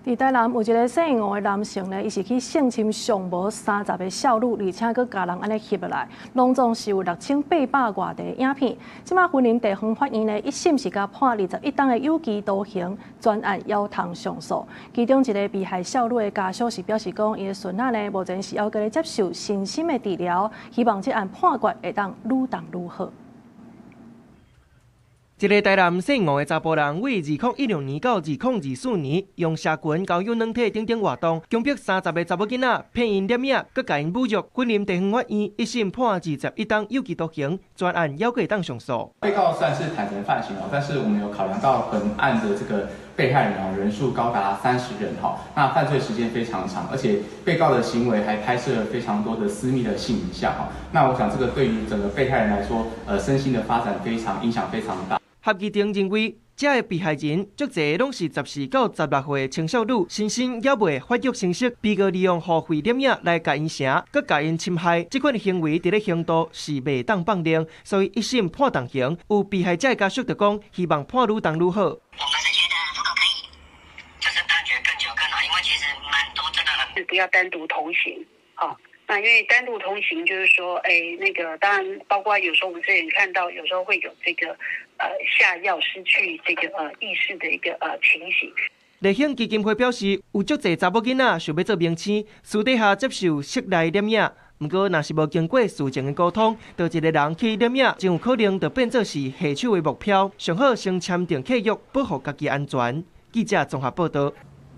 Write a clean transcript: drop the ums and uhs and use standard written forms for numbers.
伫台南有一个45的男性呢，伊是去性侵上无30个少女，而且佫甲人安尼翕落来，拢总是有6800外的影片。即马云林地方法院呢，一审是甲判21档的有期徒刑，专案要通上诉。其中一个被害少女的家属是表示讲，伊的孙仔呢，目前是要佮咧接受身心的治疗，希望这案判决会当愈当愈好。 一个台南姓吴的查甫人，为2016年到2024年，用社群、交友软体等等活动，强迫30个查某囡仔骗因染疫，佮甲因侮辱。云林地方法院一审判21档有期徒刑，专案还可以当上诉。被告算是坦诚犯行但是我们有考量到本案的这个被害人人数高达30人那犯罪时间非常长，而且被告的行为还拍摄了非常多的私密的性影像那我想这个对于整个被害人来说，身心的发展影响非常大。 合议庭认为，这个被害人足侪拢是14到16岁青少女，身心也未发育成熟，被告利用付费染疫来甲因成，佮甲因侵害，这款行为伫咧刑度是袂当放任，所以一审判重刑。有被害者的家属就讲，希望判愈重愈好。我们是觉得如果可以，就是判决更久更好，因为其实蛮多这个是不要单独同刑，那因为单独同行，就是说，那个当然包括有时候我们之前看到，有时候会有这个下药失去这个意识的一个情形。立宪基金会表示，有足侪查某囡仔想要做明星，私底下接受室内染疫。不过，若是无经过事前的沟通，就一个人去染疫，真有可能就变作是下手的目标。上好先签订契约，保护家己安全。记者综合报道。